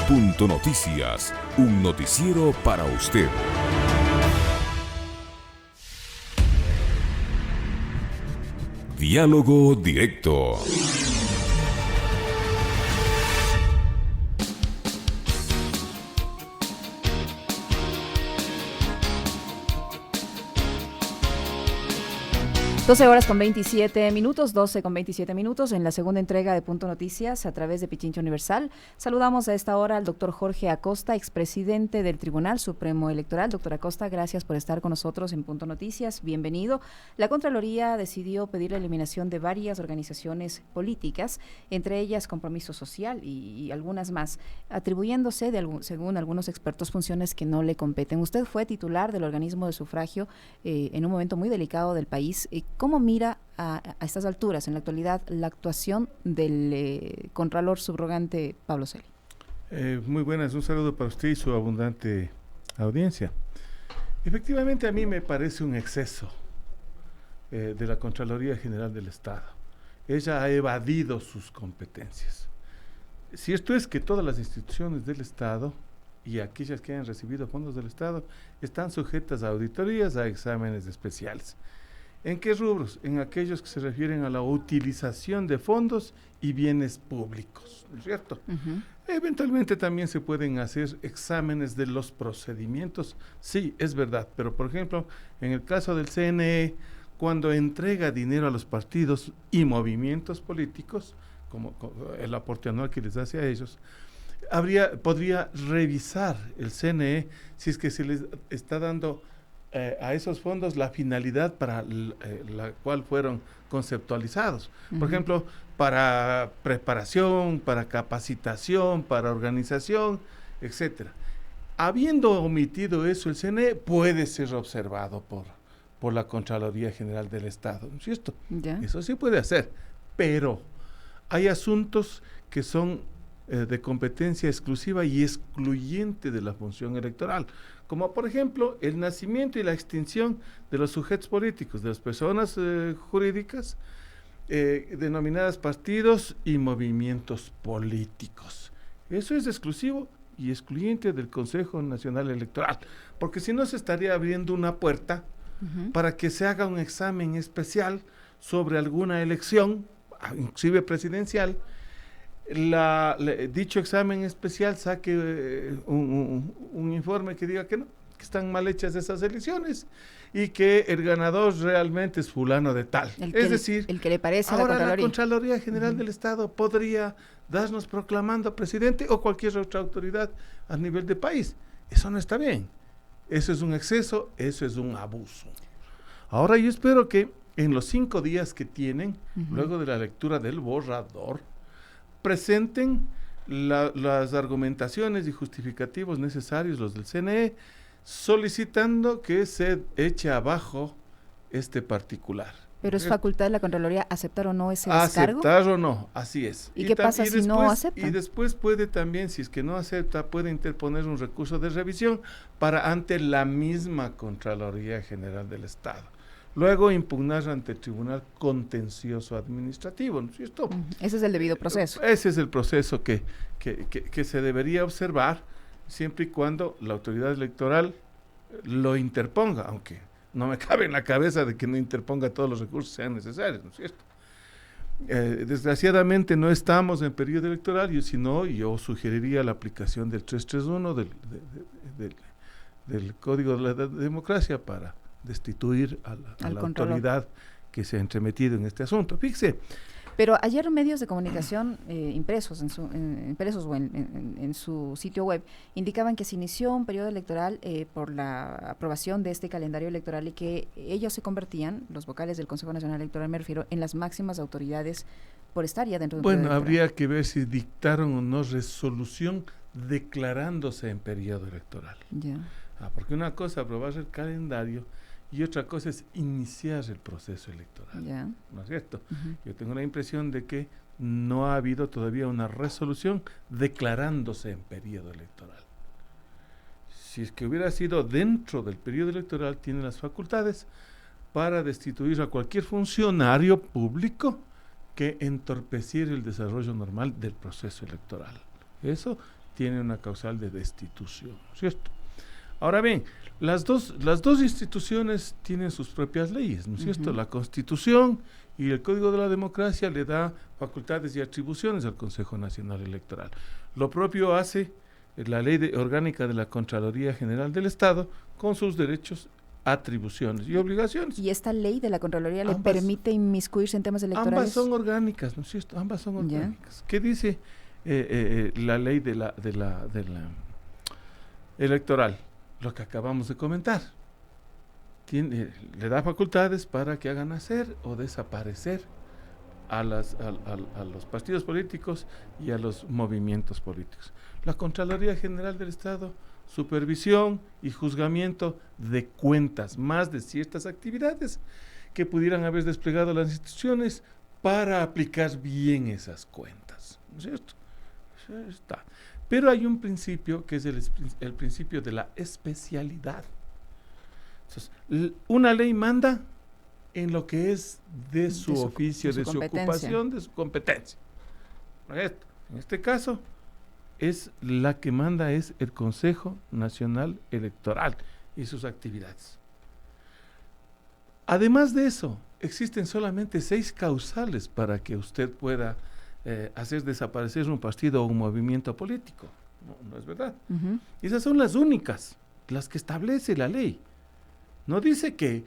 Punto Noticias, un noticiero para usted. Diálogo directo. Doce con 27 minutos en la segunda entrega de Punto Noticias a través de Pichincha Universal. Saludamos a esta hora al doctor Jorge Acosta, expresidente del Tribunal Supremo Electoral. Doctor Acosta, gracias por estar con nosotros en Punto Noticias. Bienvenido. La Contraloría decidió pedir la eliminación de varias organizaciones políticas, entre ellas Compromiso Social y algunas más, atribuyéndose, según algunos expertos, funciones que no le competen. Usted fue titular del organismo de sufragio en un momento muy delicado del país. ¿Cómo mira a estas alturas, en la actualidad, la actuación del Contralor subrogante Pablo Celi? Muy buenas, un saludo para usted y su abundante audiencia. Efectivamente, a mí me parece un exceso de la Contraloría General del Estado. Ella ha evadido sus competencias. Si esto es que todas las instituciones del Estado y aquellas que hayan recibido fondos del Estado están sujetas a auditorías, a exámenes especiales. ¿En qué rubros? En aquellos que se refieren a la utilización de fondos y bienes públicos, ¿no es cierto? Uh-huh. Eventualmente también se pueden hacer exámenes de los procedimientos, sí, es verdad, pero por ejemplo, en el caso del CNE, cuando entrega dinero a los partidos y movimientos políticos, como el aporte anual que les hace a ellos, podría revisar el CNE si es que se les está dando a esos fondos la finalidad para la cual fueron conceptualizados. Uh-huh. Por ejemplo, para preparación, para capacitación, para organización, etcétera. Habiendo omitido eso, el CNE puede ser observado por la Contraloría General del Estado, ¿no es cierto? Yeah. Eso sí puede hacer, pero hay asuntos que son de competencia exclusiva y excluyente de la función electoral, como por ejemplo el nacimiento y la extinción de los sujetos políticos, de las personas jurídicas denominadas partidos y movimientos políticos. Eso es exclusivo y excluyente del Consejo Nacional Electoral, porque si no se estaría abriendo una puerta uh-huh. para que se haga un examen especial sobre alguna elección, inclusive presidencial. Dicho examen especial saque un informe que diga que no, que están mal hechas esas elecciones y que el ganador realmente es fulano de tal. Es decir, el que le parece ahora la Contraloría General uh-huh. del Estado podría darnos proclamando presidente o cualquier otra autoridad a nivel de país. Eso no está bien. Eso es un exceso, eso es un abuso. Ahora yo espero que en los 5 días que tienen, uh-huh. luego de la lectura del borrador, presenten las argumentaciones y justificativos necesarios, los del CNE, solicitando que se eche abajo este particular. Pero es facultad de la Contraloría aceptar o no ese descargo. Aceptar o no, así es. ¿Y qué pasa si no acepta? Y después puede también, si es que no acepta, puede interponer un recurso de revisión ante la misma Contraloría General del Estado. Luego impugnar ante el Tribunal Contencioso Administrativo, ¿no es cierto? Ese es el debido proceso. Ese es el proceso que se debería observar siempre y cuando la autoridad electoral lo interponga, aunque no me cabe en la cabeza de que no interponga todos los recursos que sean necesarios, ¿no es cierto? Desgraciadamente no estamos en periodo electoral, yo sugeriría la aplicación del 331 del Código de la Democracia para destituir a la autoridad que se ha entremetido en este asunto. Fíjese. Pero ayer medios de comunicación impresos o en su sitio web indicaban que se inició un periodo electoral por la aprobación de este calendario electoral y que ellos se convertían, los vocales del Consejo Nacional Electoral me refiero, en las máximas autoridades por estar ya dentro de un periodo electoral. Habría que ver si dictaron o no resolución declarándose en periodo electoral. Yeah. Porque una cosa es aprobar el calendario y otra cosa es iniciar el proceso electoral, yeah. ¿no es cierto? Uh-huh. Yo tengo la impresión de que no ha habido todavía una resolución declarándose en periodo electoral. Si es que hubiera sido dentro del periodo electoral, tiene las facultades para destituir a cualquier funcionario público que entorpeciera el desarrollo normal del proceso electoral. Eso tiene una causal de destitución, ¿cierto? Ahora bien, las dos instituciones tienen sus propias leyes, ¿no es cierto? La Constitución y el Código de la Democracia le da facultades y atribuciones al Consejo Nacional Electoral. Lo propio hace la Ley Orgánica de la Contraloría General del Estado con sus derechos, atribuciones y obligaciones. ¿Y esta ley de la Contraloría le permite inmiscuirse en temas electorales? Ambas son orgánicas, ¿no es cierto? Ambas son orgánicas. ¿Qué dice la ley de la electoral? Lo que acabamos de comentar. Le da facultades para que hagan hacer o desaparecer a los partidos políticos y a los movimientos políticos. La Contraloría General del Estado, supervisión y juzgamiento de cuentas, más de ciertas actividades que pudieran haber desplegado las instituciones para aplicar bien esas cuentas, ¿no es cierto? Eso está. Pero hay un principio que es el principio de la especialidad. Entonces, una ley manda en lo que es de su oficio, de su ocupación, de su competencia. En este caso, la que manda es el Consejo Nacional Electoral y sus actividades. Además de eso, existen solamente 6 causales para que usted pueda hacer desaparecer un partido o un movimiento político. No es verdad. Y esas son las únicas, las que establece la ley. No dice que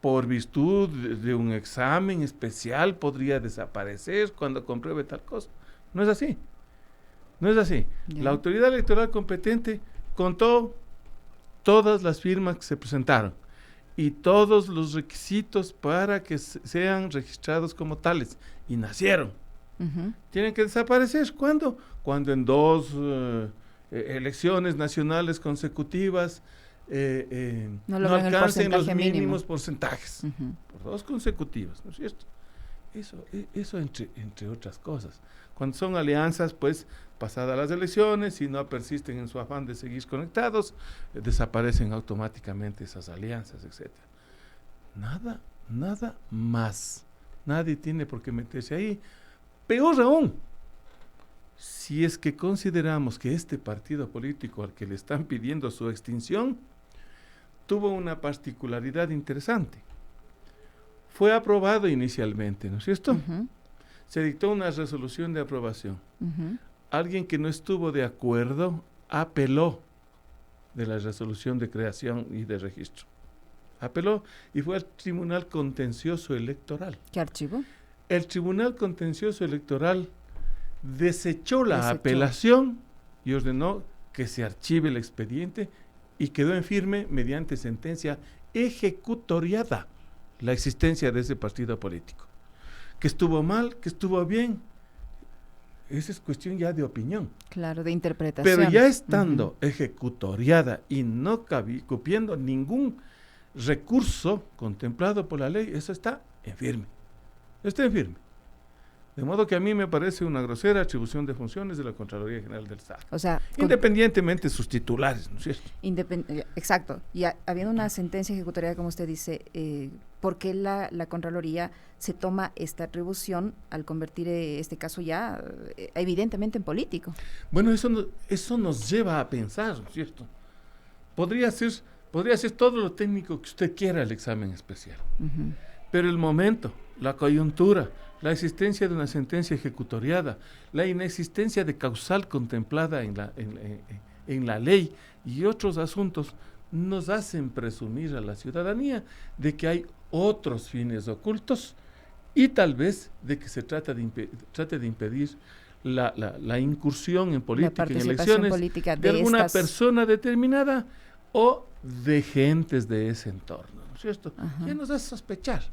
por virtud de un examen especial podría desaparecer cuando compruebe tal cosa. No es así. No es así. Yeah. La autoridad electoral competente contó todas las firmas que se presentaron y todos los requisitos para que sean registrados como tales, y nacieron. Tienen que desaparecer. ¿Cuándo? Cuando en 2 elecciones nacionales consecutivas no alcancen los mínimos porcentajes. Por 2 consecutivas, ¿no es cierto? Eso entre otras cosas. Cuando son alianzas, pues, pasadas las elecciones, si no persisten en su afán de seguir conectados, desaparecen automáticamente esas alianzas, etc. Nada más. Nadie tiene por qué meterse ahí. Peor aún, si es que consideramos que este partido político al que le están pidiendo su extinción tuvo una particularidad interesante. Fue aprobado inicialmente, ¿no es cierto? Se dictó una resolución de aprobación. Alguien que no estuvo de acuerdo apeló de la resolución de creación y de registro. Apeló y fue al Tribunal Contencioso Electoral. ¿Qué archivo? El Tribunal Contencioso Electoral desechó la apelación y ordenó que se archive el expediente y quedó en firme mediante sentencia ejecutoriada la existencia de ese partido político. Que estuvo mal, que estuvo bien, esa es cuestión ya de opinión. Claro, de interpretación. Pero ya estando ejecutoriada y no cupiendo ningún recurso contemplado por la ley, eso está en firme. Está en firme. De modo que a mí me parece una grosera atribución de funciones de la Contraloría General del Estado. O sea, independientemente de sus titulares, ¿no es cierto? Exacto. Y habiendo una sentencia ejecutoria, como usted dice, ¿por qué la Contraloría se toma esta atribución al convertir este caso ya evidentemente en político? Bueno, eso nos lleva a pensar, ¿no es cierto? Podría ser todo lo técnico que usted quiera el examen especial. Pero el momento, la coyuntura, la existencia de una sentencia ejecutoriada, la inexistencia de causal contemplada en la ley y otros asuntos nos hacen presumir a la ciudadanía de que hay otros fines ocultos y tal vez de que se trate de impedir la incursión en política, en elecciones de alguna persona determinada o de gentes de ese entorno, ¿no es cierto? Ya nos hace sospechar.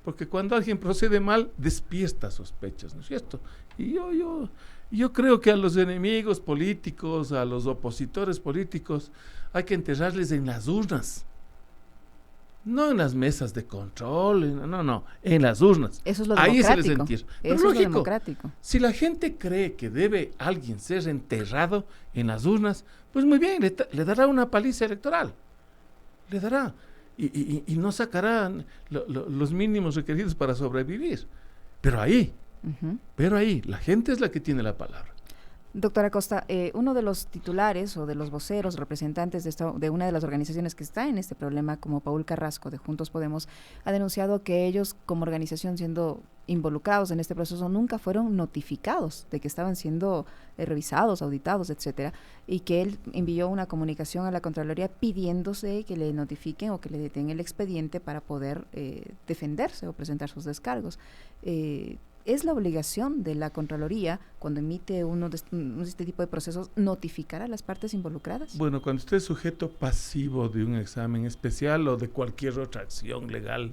Porque cuando alguien procede mal, despierta sospechas, ¿no es cierto? Y yo creo que a los enemigos políticos, a los opositores políticos, hay que enterrarles en las urnas. No en las mesas de control, no, en las urnas. Eso es lo ahí democrático. Se les entierra. Pero eso lógico, es lo democrático. Si la gente cree que debe alguien ser enterrado en las urnas, pues muy bien, le dará una paliza electoral. Le dará. Y no sacarán los mínimos requeridos para sobrevivir. Pero ahí, la gente es la que tiene la palabra. Doctora Acosta, uno de los titulares o de los voceros, representantes de una de las organizaciones que está en este problema, como Paul Carrasco de Juntos Podemos, ha denunciado que ellos, como organización, siendo involucrados en este proceso, nunca fueron notificados de que estaban siendo revisados, auditados, etcétera, y que él envió una comunicación a la Contraloría pidiéndose que le notifiquen o que le detengan el expediente para poder defenderse o presentar sus descargos. ¿Es la obligación de la Contraloría, cuando emite este tipo de procesos, notificar a las partes involucradas? Bueno, cuando usted es sujeto pasivo de un examen especial o de cualquier otra acción legal,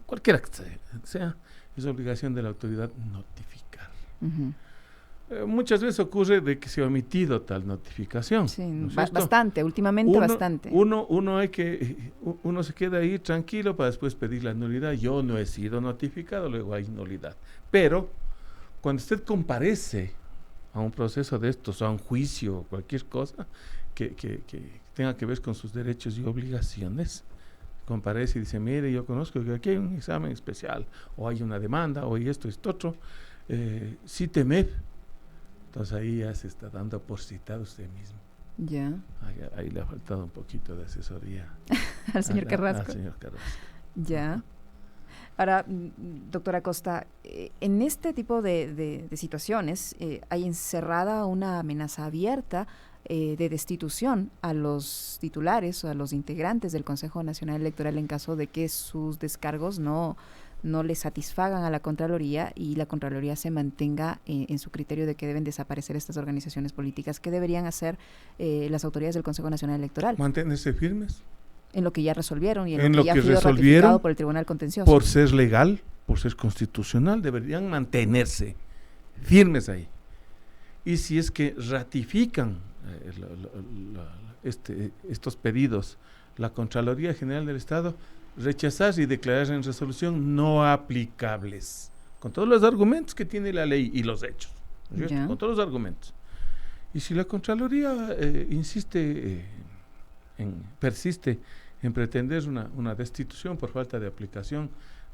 cualquiera que sea, es obligación de la autoridad notificar. Uh-huh. Muchas veces ocurre de que se ha omitido tal notificación. Sí, ¿no es bastante, últimamente bastante. Uno se queda ahí tranquilo para después pedir la nulidad. Yo no he sido notificado, luego hay nulidad. Pero cuando usted comparece a un proceso de estos, a un juicio o cualquier cosa que tenga que ver con sus derechos y obligaciones, comparece y dice, mire, yo conozco que aquí hay un examen especial, o hay una demanda, o hay esto, otro, cíteme. Entonces ahí ya se está dando por citado usted mismo. Ya. Ahí le ha faltado un poquito de asesoría. Al señor Carrasco. Al señor Carrasco. Ya. Ahora, doctora Acosta, en este tipo de situaciones hay encerrada una amenaza abierta de destitución a los titulares o a los integrantes del Consejo Nacional Electoral en caso de que sus descargos no le satisfagan a la Contraloría y la Contraloría se mantenga en su criterio de que deben desaparecer estas organizaciones políticas. ¿Qué deberían hacer las autoridades del Consejo Nacional Electoral? Mantenerse firmes. En lo que ya resolvieron y en lo que ya ha sido resolvieron ratificado por el Tribunal Contencioso. Por ser legal, por ser constitucional, deberían mantenerse firmes ahí. Y si es que ratifican estos pedidos, la Contraloría General del Estado, rechazar y declarar en resolución no aplicables, con todos los argumentos que tiene la ley y los hechos, ¿no? Con todos los argumentos. Y si la Contraloría persiste en pretender una destitución por falta de aplicación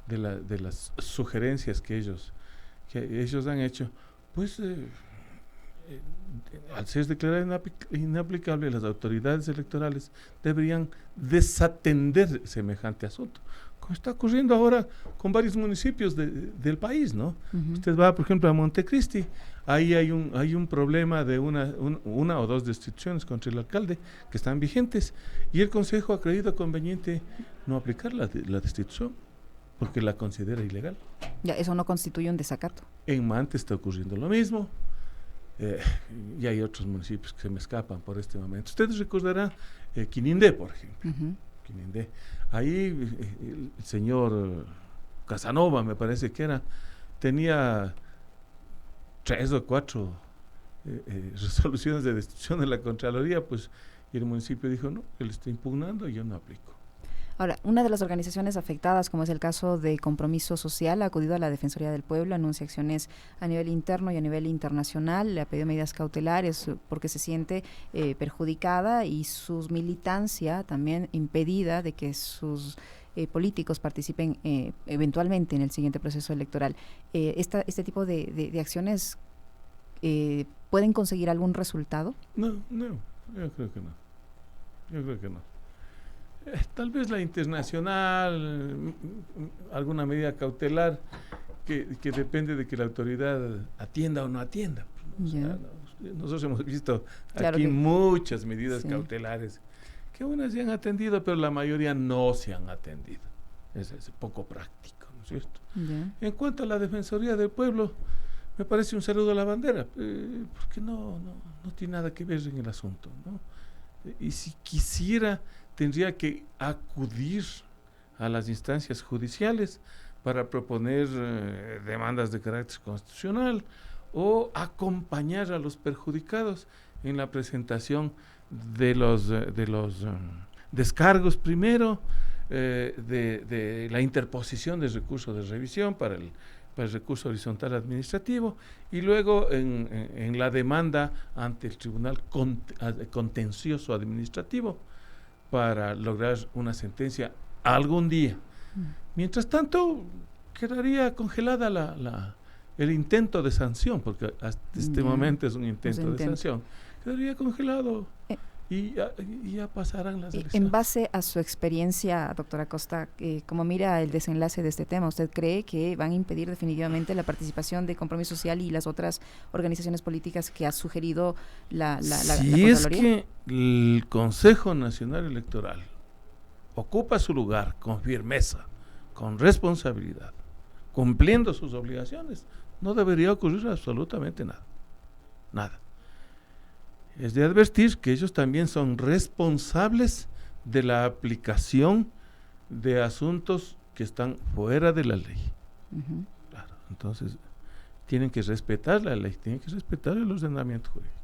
de las sugerencias que ellos han hecho, pues al ser declarada inaplicable, las autoridades electorales deberían desatender semejante asunto, como está ocurriendo ahora con varios municipios del país, ¿no? Uh-huh. Usted va, por ejemplo, a Montecristi, ahí hay un problema de una o dos destituciones contra el alcalde que están vigentes, y el Consejo ha creído conveniente no aplicar la destitución, porque la considera ilegal. Ya, eso no constituye un desacato. En Mante está ocurriendo lo mismo. Y hay otros municipios que se me escapan por este momento. Ustedes recordarán Quinindé, por ejemplo. Uh-huh. Quinindé. Ahí el señor Casanova, me parece que tenía 3 o 4 resoluciones de destitución de la Contraloría, pues, y el municipio dijo, no, él está impugnando y yo no aplico. Ahora, una de las organizaciones afectadas, como es el caso de Compromiso Social, ha acudido a la Defensoría del Pueblo, anuncia acciones a nivel interno y a nivel internacional, le ha pedido medidas cautelares porque se siente perjudicada y su militancia también impedida de que sus políticos participen eventualmente en el siguiente proceso electoral. ¿Este tipo de acciones pueden conseguir algún resultado? No, yo creo que no. Tal vez la internacional, alguna medida cautelar que depende de que la autoridad atienda o no atienda. Nosotros hemos visto aquí muchas medidas cautelares que unas se han atendido, pero la mayoría no se han atendido. Es poco práctico, ¿no es cierto? En cuanto a la Defensoría del Pueblo, me parece un saludo a la bandera, porque no tiene nada que ver en el asunto, ¿no? Y si quisiera, tendría que acudir a las instancias judiciales para proponer demandas de carácter constitucional o acompañar a los perjudicados en la presentación de los descargos primero, de la interposición de recurso de revisión para el recurso horizontal administrativo y luego en la demanda ante el Tribunal Contencioso Administrativo para lograr una sentencia algún día. Mientras tanto, quedaría congelada el intento de sanción, porque hasta este momento es un intento de sanción, quedaría congelado y ya pasarán las elecciones. En base a su experiencia, doctora Acosta, ¿cómo mira el desenlace de este tema? ¿Usted cree que van a impedir definitivamente la participación de Compromiso Social y las otras organizaciones políticas que ha sugerido la Contraloría? Es que el Consejo Nacional Electoral ocupa su lugar con firmeza, con responsabilidad, cumpliendo sus obligaciones, no debería ocurrir absolutamente nada. Nada. Es de advertir que ellos también son responsables de la aplicación de asuntos que están fuera de la ley. Uh-huh. Claro, entonces tienen que respetar la ley, tienen que respetar el ordenamiento jurídico.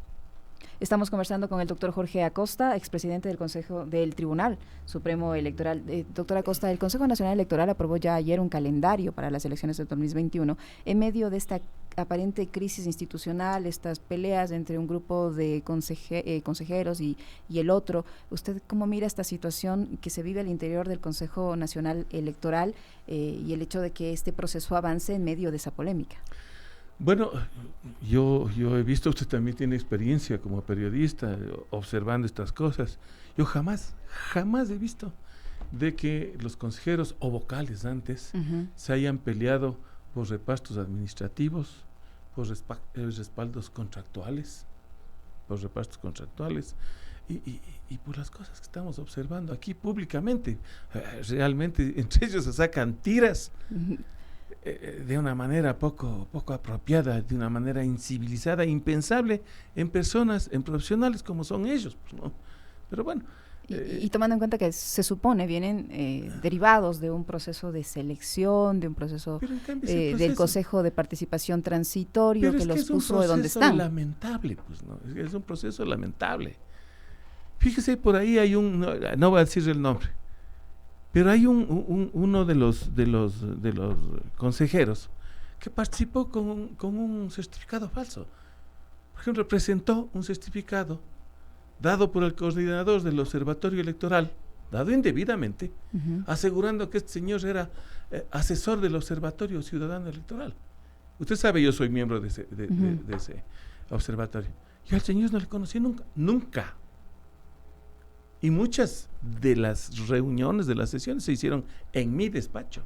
Estamos conversando con el doctor Jorge Acosta, expresidente del Consejo del Tribunal Supremo Electoral. Doctor Acosta, el Consejo Nacional Electoral aprobó ya ayer un calendario para las elecciones de 2021 en medio de esta aparente crisis institucional, estas peleas entre un grupo de consejeros y el otro. ¿Usted cómo mira esta situación que se vive al interior del Consejo Nacional Electoral y el hecho de que este proceso avance en medio de esa polémica? Bueno, yo he visto, usted también tiene experiencia como periodista observando estas cosas. Yo jamás he visto de que los consejeros o vocales antes se hayan peleado por repartos administrativos, por respaldos contractuales, por repartos contractuales y por las cosas que estamos observando aquí públicamente. Realmente entre ellos se sacan tiras de una manera poco apropiada, de una manera incivilizada, impensable en personas, en profesionales como son ellos, pues, ¿no? Pero bueno. Y tomando en cuenta que se supone vienen derivados de un proceso de selección, de un proceso del Consejo de Participación Transitorio que los puso de donde están. Lamentable, pues, ¿no? Es un proceso lamentable. Fíjese, por ahí hay no voy a decir el nombre, pero hay uno de los consejeros que participó con un certificado falso. Por ejemplo, presentó un certificado dado por el coordinador del Observatorio Electoral, dado indebidamente, asegurando que este señor era asesor del Observatorio Ciudadano Electoral. Usted sabe, yo soy miembro de ese observatorio. Yo al señor no le conocí nunca. Y muchas de las reuniones, de las sesiones, se hicieron en mi despacho.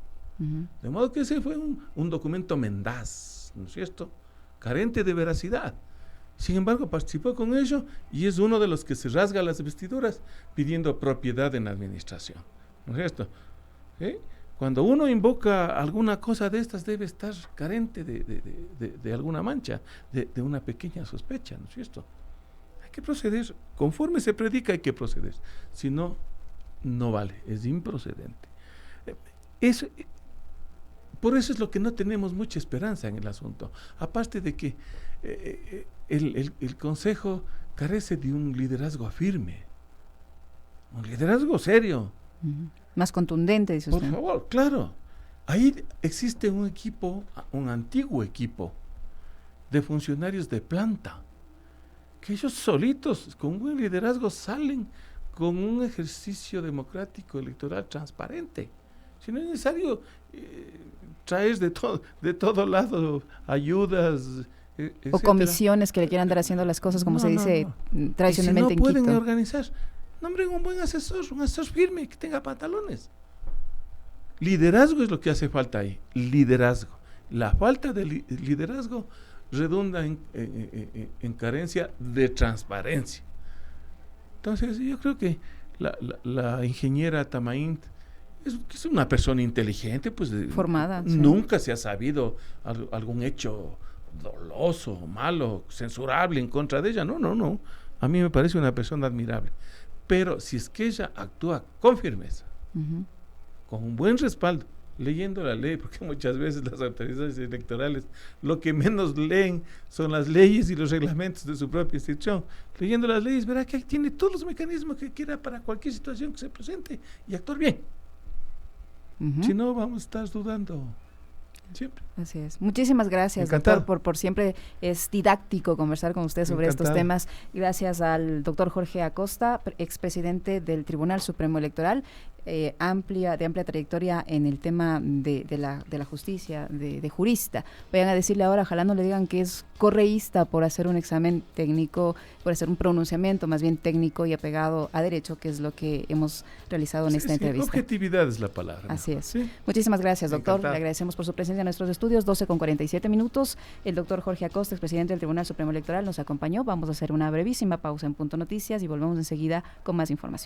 De modo que ese fue un documento mendaz, ¿no es cierto? Carente de veracidad. Sin embargo, participó con ello y es uno de los que se rasga las vestiduras pidiendo propiedad en la administración, ¿no es cierto? ¿Sí? Cuando uno invoca alguna cosa de estas, debe estar carente de alguna mancha, de una pequeña sospecha, ¿no es cierto? Hay que proceder, conforme se predica hay que proceder, si no, no vale, es improcedente. Por eso es lo que no tenemos mucha esperanza en el asunto, aparte de que el Consejo carece de un liderazgo firme, un liderazgo serio. Más contundente, dice usted. Por favor, claro. Ahí existe un equipo, un antiguo equipo de funcionarios de planta, que ellos solitos, con buen liderazgo, salen con un ejercicio democrático electoral transparente. Si no es necesario traer de todo lado ayudas, o comisiones que le quieran dar haciendo las cosas como se dice tradicionalmente en Quito. Si no pueden organizar, nombren un buen asesor, un asesor firme que tenga pantalones. Liderazgo es lo que hace falta ahí, liderazgo. La falta de liderazgo redunda en carencia de transparencia. Entonces yo creo que la ingeniera Tamaint es una persona inteligente, pues formada. Nunca se ha sabido algún hecho doloso, malo, censurable en contra de ella. No. A mí me parece una persona admirable. Pero si es que ella actúa con firmeza, con un buen respaldo, leyendo la ley, porque muchas veces las autoridades electorales lo que menos leen son las leyes y los reglamentos de su propia institución. Leyendo las leyes verá que tiene todos los mecanismos que quiera para cualquier situación que se presente y actuar bien. Si no, vamos a estar dudando siempre. Así es. Muchísimas gracias, doctor, por siempre es didáctico conversar con usted sobre estos temas. Gracias al doctor Jorge Acosta, expresidente del Tribunal Supremo Electoral, de amplia trayectoria en el tema de la justicia, de jurista. Vayan a decirle ahora, ojalá no le digan que es correísta por hacer un examen técnico, por hacer un pronunciamiento más bien técnico y apegado a derecho, que es lo que hemos realizado en esta entrevista. Objetividad es la palabra. Así es. ¿Sí? Muchísimas gracias, doctor. Encantado. Le agradecemos por su presencia en nuestros estudios. 12:47. El doctor Jorge Acosta, expresidente del Tribunal Supremo Electoral, nos acompañó. Vamos a hacer una brevísima pausa en Punto Noticias y volvemos enseguida con más información.